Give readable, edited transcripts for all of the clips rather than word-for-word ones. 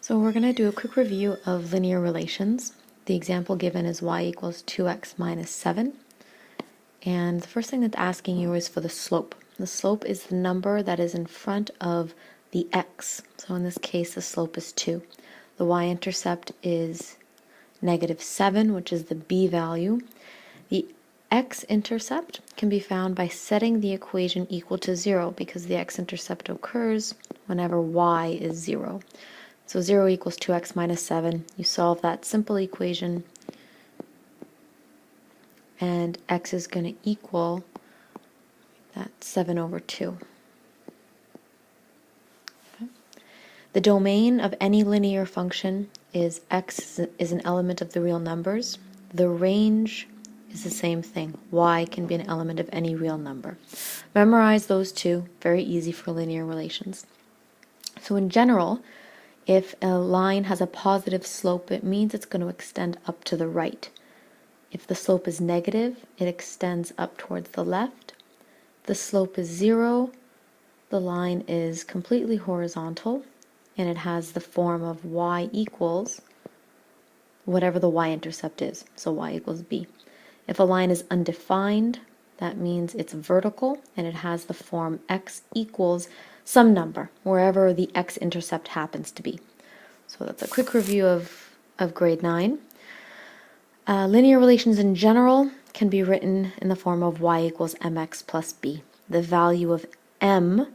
So we're going to do a quick review of linear relations. The example given is y equals 2x minus 7. And the first thing that's asking you is for the slope. The slope is the number that is in front of the x. So in this case, the slope is 2. The y-intercept is negative 7, which is the b value. The x-intercept can be found by setting the equation equal to 0 because the x-intercept occurs whenever y is 0. So 0 equals 2x minus 7. You solve that simple equation, and x is going to equal that 7 over 2. Okay. The domain of any linear function is x is an element of the real numbers. The range is the same thing. Y can be an element of any real number. Memorize those two. Very easy for linear relations. So in general, if a line has a positive slope, it means it's going to extend up to the right. If the slope is negative, it extends up towards the left. If the slope is 0, the line is completely horizontal, and it has the form of y equals whatever the y-intercept is, so y equals b. If a line is undefined, that means it's vertical, and it has the form x equals some number, wherever the x-intercept happens to be. So that's a quick review of grade 9. Linear relations in general can be written in the form of y equals mx plus b. The value of m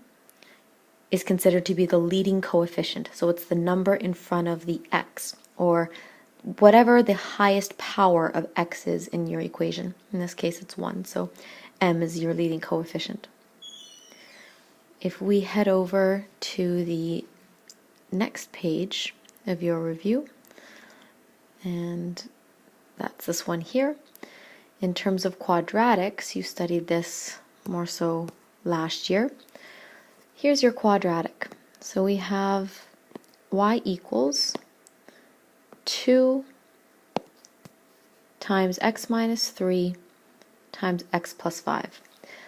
is considered to be the leading coefficient, so it's the number in front of the x, or whatever the highest power of x is in your equation. In this case it's 1, so m is your leading coefficient. If we head over to the next page of your review, and that's this one here. In terms of quadratics, you studied this more so last year. Here's your quadratic. So we have y equals 2 times x minus 3 times x plus 5.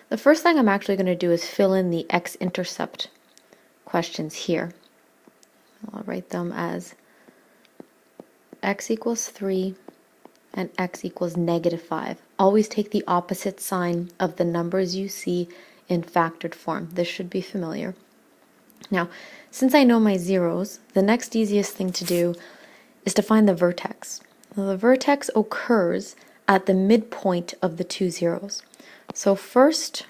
The first thing I'm actually going to do is fill in the x-intercept questions here. I'll write them as x equals 3 and x equals negative 5. Always take the opposite sign of the numbers you see in factored form. This should be familiar. Now, since I know my zeros, the next easiest thing to do is to find the vertex. Now, the vertex occurs at the midpoint of the two zeros. So first,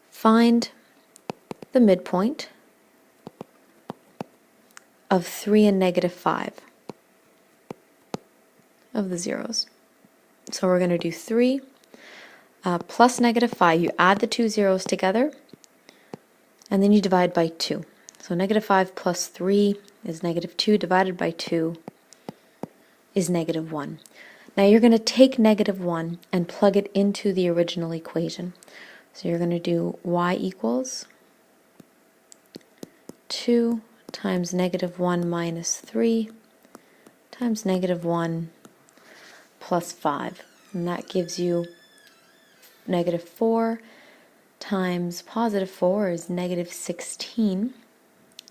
find the midpoint of 3 and negative 5 of the zeros. So we're going to do 3 plus negative 5. You add the two zeros together, and then you divide by 2. So negative 5 plus 3 is negative 2 divided by 2 is negative 1. Now you're going to take negative 1 and plug it into the original equation. So you're going to do y equals 2 times negative 1 minus 3 times negative 1 plus 5. And that gives you negative 4 times positive 4 is negative 16.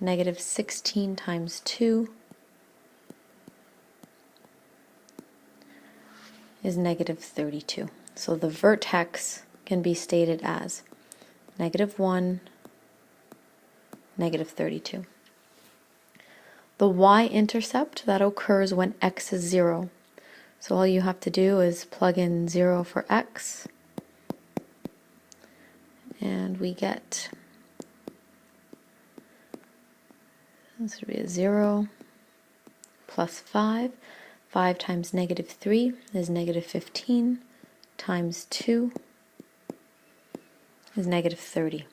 Negative 16 times 2 is negative 32. So the vertex can be stated as negative 1, negative 32. The y-intercept, that occurs when x is 0. So all you have to do is plug in 0 for x, and we get, this would be a 0 plus 5. 5 times negative 3 is negative 15 times 2 is negative 30.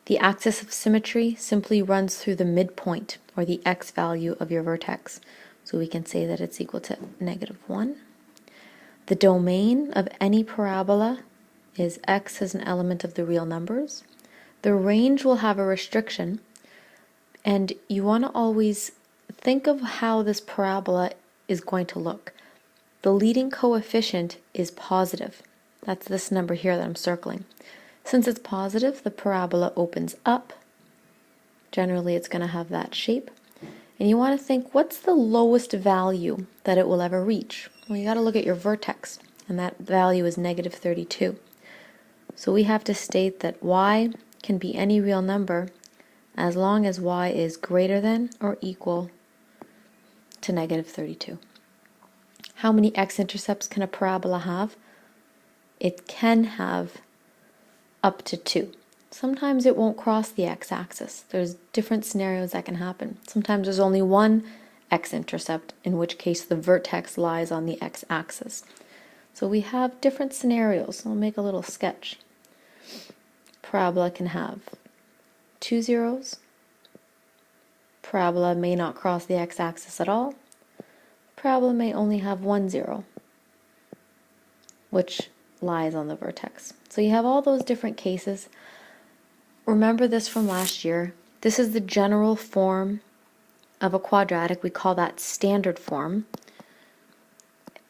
The axis of symmetry simply runs through the midpoint, or the x value of your vertex. So we can say that it's equal to negative 1. The domain of any parabola is x as an element of the real numbers. The range will have a restriction, and you want to always think of how this parabola is going to look. The leading coefficient is positive. That's this number here that I'm circling. Since it's positive, the parabola opens up Generally, it's going to have that shape. And you want to think, what's the lowest value that it will ever reach? Well, you got to look at your vertex, and that value is negative 32. So we have to state that y can be any real number as long as y is greater than or equal to negative 32. How many x-intercepts can a parabola have? It can have up to 2. Sometimes it won't cross the x-axis. There's different scenarios that can happen. Sometimes there's only one x-intercept, in which case the vertex lies on the x-axis. So we have different scenarios. I'll make a little sketch. Parabola can have 2 zeros. Parabola may not cross the x-axis at all. Parabola may only have 1 zero, which lies on the vertex. So you have all those different cases. Remember this from last year. This is the general form of a quadratic. We call that standard form.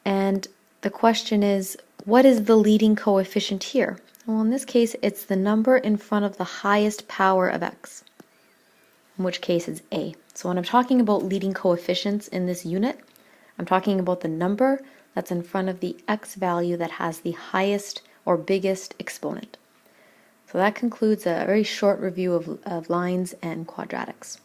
And the question is, what is the leading coefficient here? Well, in this case, it's the number in front of the highest power of x, in which case it's a. So when I'm talking about leading coefficients in this unit, I'm talking about the number that's in front of the x value that has the highest or biggest exponent. So that concludes a very short review of lines and quadratics.